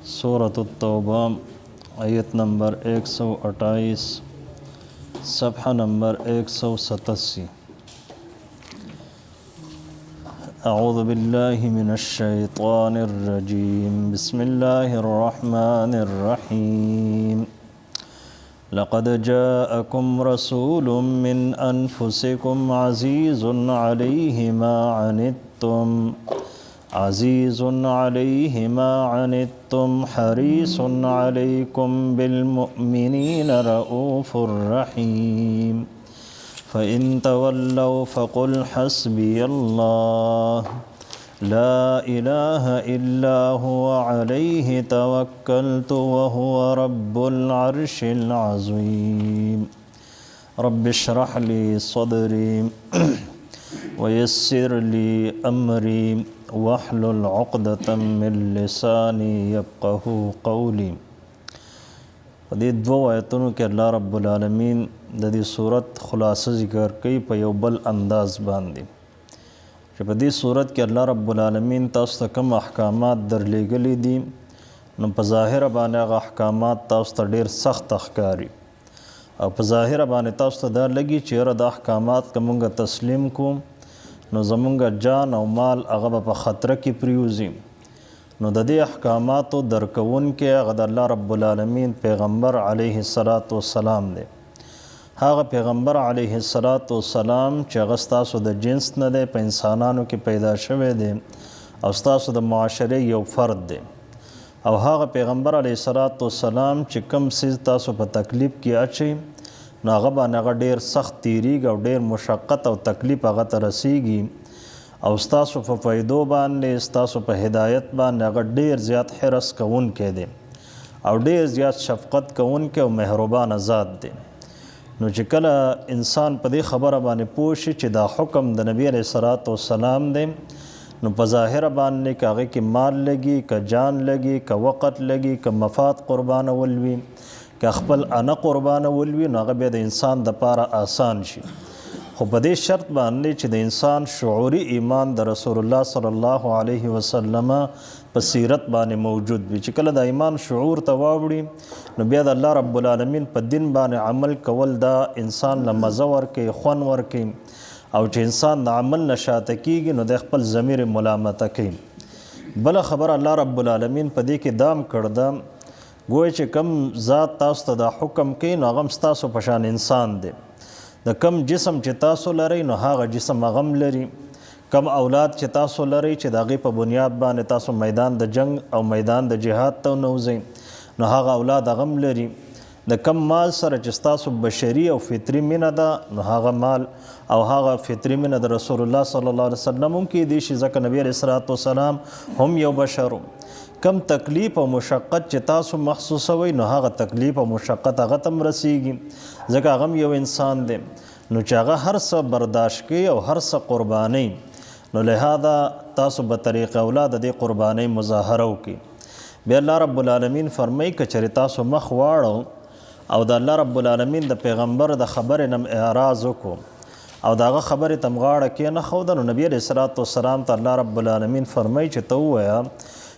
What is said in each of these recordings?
सूरत तौबा आयत नंबर 128 सफ़हा नंबर 187। अऊज़ु बिल्लाहि मिनश्शैतानिर रजीम बिस्मिल्लाहिर रहमानिर रहीम। लक़द जाअकुम रसूलुम मिन अनफुसिकुम अज़ीज़ुन अलैहि मा अनित्तुम हरीसुन अलैकुम बिलमुमिनीना रऊफ़ुर रहीम। फ़इन तवल्लौ फ़क़ुल हस्बियल्लाह ला इलाहा इल्ला हुवा अलैहि तवक्कलतु व हुवा रब्बुल अर्शिल अज़ीम। रब्बिश्रह ली सदरी वयस्सिर ली अमरी वहलुल उक़दतम मिन लिसानी यफ़क़हू क़ौली। दे दो आयतों के अल्लाह रब्बुल आलमीन द दे सूरत खुलासा ज़िक्र कई पे यौ बल अंदाज़ बांधी कि पे दे सूरत के अल्लाह रब्बुल आलमीन तासु ता कम अहकामात दरलेगली दी नु पे ज़ाहिर बाने आगा अहकामात तासु ता ढेर सख्त अहकारी और पे ज़ाहिर बाने तासु ता दा लगी चेहरा दा अहकामात का मुंगा तस्लीम को नु ज़मुंगा जान और माल आगा पे ख़तरा की प्रियूज़ी नु द दे अहकामात दरकवन के आगा अल्लाह रब्बुल आलमीन पैगम्बर अलैहिस्सलातु वस्सलाम दे हागा पैगम्बर अलैहिस्सलातु चे अगस्तासु द जिन्स न दे पे इंसानानों की पैदा शवे दे अगस्तासु द माशरे यौ फ़र्द दे और हागा पैगम्बर अलैहिस्सलातु चे कम सिज तासु पर तकलीफ़ की अची नागा बाने आगा ढेर सख्त तीरीग और ढेर मुशक्क़त और तकलीफ़ आगा तरसीगी और उस्तासु पर फ़ायदो बाने उस्तासु पर हिदायत बाने आगा ढेर ज़्यादा हिरस कउन के दे और ढेर ज़्यादा शफ़क़त कउन के और मेहरबान ज़ात दे। नु चे कला इंसान पदे ख़बर बाने पोशी चे दा हुक्म द नबी अलैहिस्सलातु वस्सलाम दे नु पज़ाहिर बाने का आगे की माल लगी का जान लगी का वक़्त लगी का मफाद क़ुरबान वल्वी का अख़पल अना क़ुरबान वल्वी नु आगे बेद इंसान द पारा आसान शी खो पदे शर्त बाने चे द इंसान शुऊरी ईमान द रसूलुल्लाह सल्लल्लाहु अलैहि वसल्लम पसीरत बाने मौजूद भी चिकल दा ईमान शऊर तवावड़ी नु बेद अल्लाह रब्बुल आलमीन प दिन बाने अमल कवल दा इंसान ल मज़ा वर्के ख़ुन वर्के और चे इंसान द अमल नशात कीगी नु द ख़पल ज़मीर मुलामत की बला ख़बर अल्लाह रब्बुल आलमीन प दे के दाम करदा गोए चे कम ज़ात तासु दा हुक्म के नु अगम तासु पशान इंसान दे द कम जिसम चे तासु लरी नु हागा जिसम अगम लरी कम औलाद चे तासु लरी चे दागी पर बुनियाद बाने तासु मैदान द जंग और मैदान द जिहाद तो नौज़ें नु हागा औलाद अगम लरी द कम माल सर चे तासु बशरी और फ़ितरी मिन दा नु हागा माल और हागा फ़ितरी मिन द रसूलुल्लाह सल्लल्लाहु अलैहि वसल्लम की देशी ज़क नबी अलैहिस्सलातु वस्सलाम हम यौ बशर कम तकलीफ़ और मुशक्क़त चे तासु महसूस हुई नु हागा तकलीफ़ और मुशक्क़त आगा तम रसीगी ज़क अगम यौ इंसान दे नु चागा हर सा बर्दाश्त की और हर सा क़ुरबानी नु लिहाजा तासु बतरीक़ औलाद दे क़ुरबानी मुज़ाहरों की बे अल्लाह रब्बुल आलमीन फ़रमाई कि चरे तासु मख वाड़ो और द अल्लाह रब्बुल आलमीन द पैगम्बर द ख़बर नम एराज़ को और दागा ख़बर तमगाड़ के न खौदा नबी अलैहिस्सलातु वस्सलाम त अल्लाह रब्बुल आलमीन फ़रमाई चे तो हुआ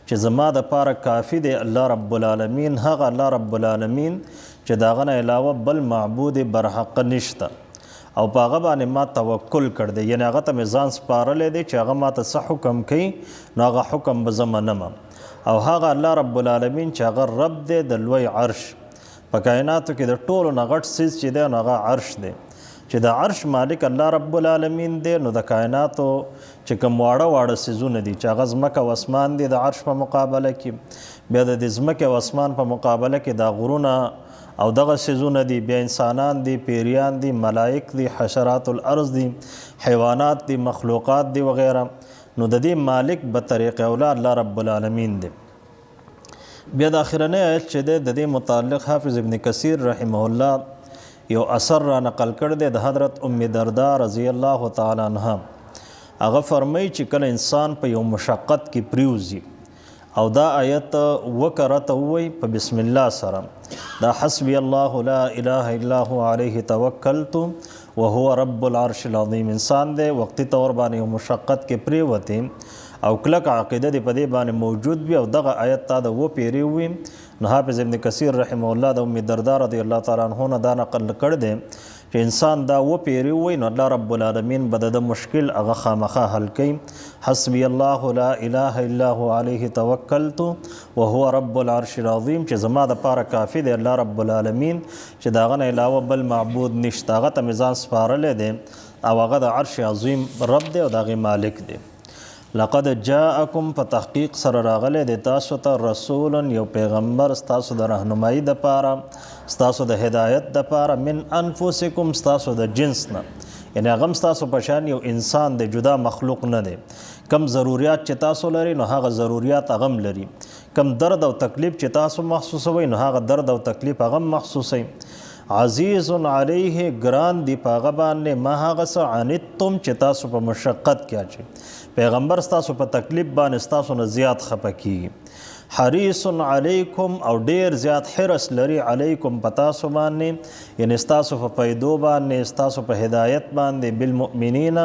चे ज़मा द पारा काफ़ी दे अल्लाह रब्बुल आलमीन हागा अल्लाह रब्बुल आलमीन चे दागना अलावा बल माबूद बरहक़ निश्ता और पागा बाने मा तवक्कुल कर दे यानी आगा तमें ज़ान स्पारा ले दे चे आगा मा तसा हुक्म कई नागा हुक्म बज़मनमा और हागा अल्लाह रब्बुल आलमीन चे आगा रब दे दलवई अर्श पकायनात के द टोल नगट सिज चे दे नागा अर्श दे चे द अर्श मालिक अल्लाह रब्बुल आलमीन दे नु द कायनात चे कम वाड़ा वाड़ा सिजू नदी चे आगा ज़मक व आसमान दे द अर्श पर मुकाबला की बेद ज़मक व आसमान पर मुकाबला के दा गुरुना और दगा सिजून दी बे इंसानान दी पेरियान दी मलाइक दी हशरातुल अर्ज़ दी हैवानात दी मखलूक़ात दी वग़ैरह नु दी मालिक बतरीक़ औला अल्लाह रब्बुल आलमीन दे बेद आखिरने आयत चे दे मुताल्लिक़ हाफ़िज़ इब्न कसीर रहमहुल्लाह यो असर रा नक़ल कर दे द हज़रत उम्मे दरदा रज़ियल्लाहु ताला अन्हा आगा फ़रमाई चे कल इंसान पर यो मुशक्क़त की प्रियूज़ी और दा आयत वकरत हुई प बिस्मिल्लाह सरम दा हस्बी अल्लाहु ला इलाहा इल्ला हु अलैहि तवक्कलतु व हुवा रब्बुल अर्शिल अज़ीम इंसान दे वक्ती तौर बानी मुशक्क़त के प्रियवती او کلک عقیده دې په دې باندې موجود وي او دغه آیت تا د و پیری وي نو حافظ ابن کثیر رحمه الله د ام الدرداء رضی الله تعالی عنه نه دا نقل کړ دی چې انسان دا و پیری وي نو الله رب العالمین به د مشکل هغه خامخا حل کوي. حسبی الله لا اله الا هو علیه توکلت وهو رب العرش العظیم چې زما د پاره کافی دی الله رب العالمین چې د هغه نه علاوه بل معبود نشته، هغه ته مې ځان سپارلی دی او هغه د عرش عظیم رب دی او د هغې مالک دی. لقد جاءکم په تحقیق سره راغلی دی تاسو ته رسول یو پیغمبر ستاسو د رهنمایي دپاره ستاسو د هدایت دپاره من انفسکم ستاسو د جنس نه، یعنی هغه هم ستاسو په شان یو انسان دی، جدا مخلوق نه دی. کم ضروریات چې تاسو لري نو هغه ضروریات هغه هم لري، کم درد او تکلیف چې تاسو محسوسوئ نو هغه درد او تکلیف هغه هم محسوسوئ. عزیز علیه ګران دی په هغه باندې ما هغه څه عنتم چې تاسو په مشقت کې اچئ. پیغمبر ستاسو په تکلیف باندې ستاسو نه زیات خفه کیږي. حریص علیکم او ډیر زیات حرص لري علیکم په تاسو باندې، یعنی ستاسو په پیدو باندې ستاسو په هدایت باندې، بالمؤمنین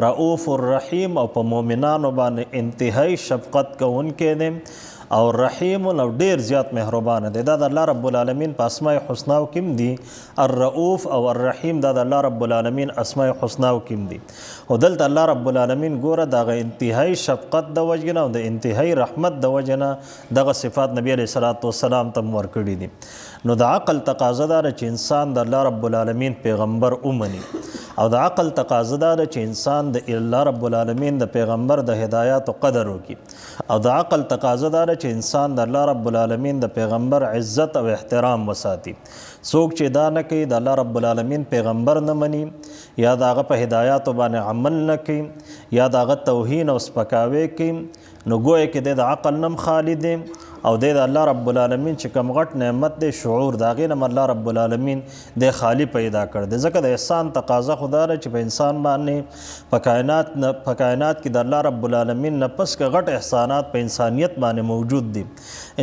رؤوف الرحیم او په مؤمنانو باندې انتهایی شفقت کوونکی دی او رحیم او ډیر زیات مهربان دی. دا د الله رب العالمین په اسماء حسناو کې دي، الرؤوف او الرحیم دا د الله رب العالمین اسماء حسناو کې دي. او دلته الله رب العالمین ګوره دغه انتهایی شفقت د وجې نه او د انتهایی رحمت د وجې نه دغه صفات نبی علیه الصلاة والسلام ته ورکړي دي. نو د عقل تقاضا ده چې انسان د الله رب العالمین پیغمبر ومني، او د عقل تقاضا ده چې انسان د الله رب العالمین د پیغمبر د هدایاتو قدر وکړي، او د عقل تقاضا ده چې انسان د الله رب العالمین د پیغمبر عزت او احترام وساتي. څوک چې دا نه کوي د الله رب العالمین پیغمبر نه مني، یا د هغه په هدایاتو باندې عمل نه کوي، یا د هغه توهین او سپکاوی کوي، نو ګویا کې د عقل نم خالی دی او د الله رب العالمین چې کوم غټ نعمت دی شعور د هغې نه الله رب العالمین د خالی پیدا کړ دی. ځکه د احسان تقاضا خو دا ده چې په انسان باندې په کائنات کې د الله رب العالمین نه پس که غټ احسانات په انسانیت باندې موجود دي.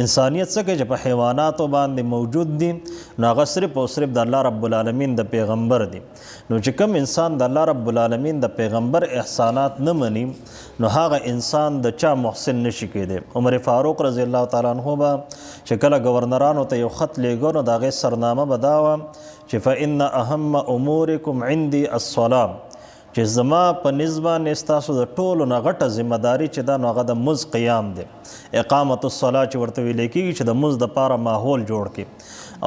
انسانیت څه چې په حیواناتو باندې موجود دي نو هغه صرف او صرف د الله رب العالمین د پیغمبر دي. نو چې کوم انسان د الله رب العالمین د پیغمبر احسانات نه مني نو هغه انسان د چا محسن نشي کېدی. عمر فاروق رضی الله تعالی عنه به چې کله گورنرانو ته یو خط لیږو نو د هغې سرنامه به دا وه چې فإن اهم امورکم عندي الصلاة، چې زما په نظم باندې ستاسو د ټولو نه غټه ذمهداري چې دا نو هغه د مونځ قیام دی، اقامت الصلاة چې ورته ویلی کېږي چې د مونځ دپاره ماحول جوړ کړي.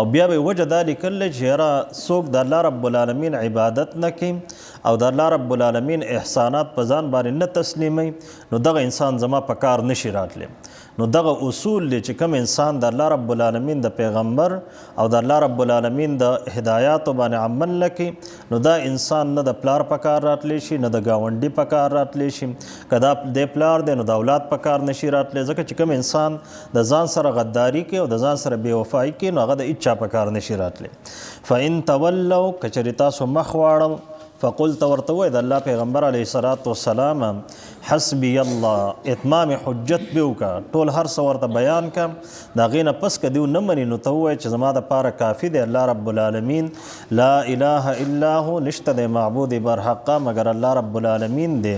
او بیا به وجه دا لیکلی چې یاره څوک د الله رب العالمین عبادت نه کوي او د الله رب العالمین احسانات په ځان باندې نه تسلیموي نو دغه انسان زما په کار نشي راتلی. نو دغه اصول دی چې کوم انسان د الله رب العالمین د پیغمبر او د الله رب العالمین د هدایاتو باندې عمل نه کوي نو دا انسان نه د پلار په کار راتلی شي، نه د ګاونډي په کار راتلی شي. که دا د پلار دی نو د اولاد په کار نشي راتلی، ځکه چې کوم انسان د ځان سره غداري کوي او د ځان سره بېوفایي کوي نو هغه د هېچا په کار نشي راتلی. فإن تولوا که چېرې تاسو مخ واړو فقل ورته وایي د الله پیغمبر علیه الصلاة والسلام حسبی الله، اتمام حجت به وکړه، ټول هر څه ورته بیان کړه. د هغې نه پس که دیو نه مني نو ته ووایه چې زما دپاره کافي دی الله رب العالمین لا اله الا هو، نشته دی معبود برحقه مگر الله رب العالمین دی.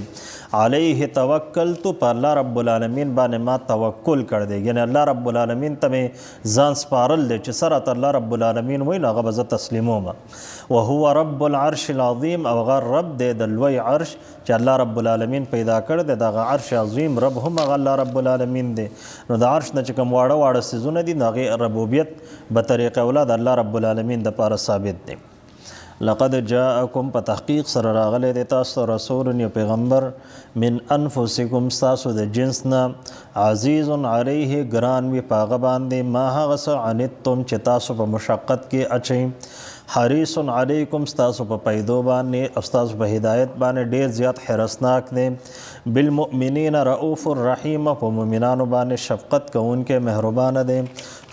علیه توکلتو، په الله رب العالمین باندې ما توکل کړی دی، یعنی الله رب العالمین ته مې ځان سپارل دی چې سره ته الله رب العالمین وایي نو هغه به زه تسلیموم. وهو رب العرش العظیم، او هغه رب دی د لوی عرش چې الله رب العالمین پیدا کړی دی، دغه عرش عظیم رب هم هغه الله رب العالمین دی. نو د عرش نه چې کوم واړه واړه څیزونه دي نو هغې ربوبیت به طریقه اوله د الله رب العالمین دپاره ثابت دی. لقد جاءکم په تحقیق سره راغلی دی تاسو رسول یو پیغمبر من انفسکم ستاسو د جنس نه، عزیز علیه ګران وي په هغه باندې ما هغه څه عنتم چې تاسو په مشقت کې اچئ. حریص علیکم ستاسو په پیدو باندې او ستاسو په هدایت باندې ډیر زیات حرسناک دی. بالمؤمنین رؤوف الرحیم، په مؤمنانو باندې شفقت کوونکی مهربانه دی.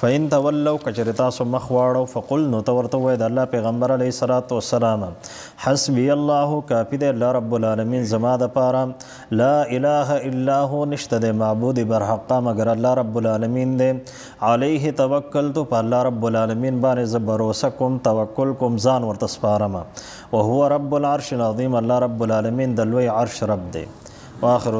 فإن تولوا کچرې تاسو مخ واړو فقل نو ته ورته ووایه د الله پیغمبر علیه الصلاة والسلام حسبی الله، کافي دی الله رب العالمین زما دپاره، لا اله الا هو، نشته دی معبود برحقه مگر الله رب العالمین دی. علیه توکلتو، په الله رب العالمین باندې زه بروسه کوم، توکل کوم، ځان ورته سپارم. وهو رب العرش العظیم، الله رب العالمین د لوی عرش رب دی. واخر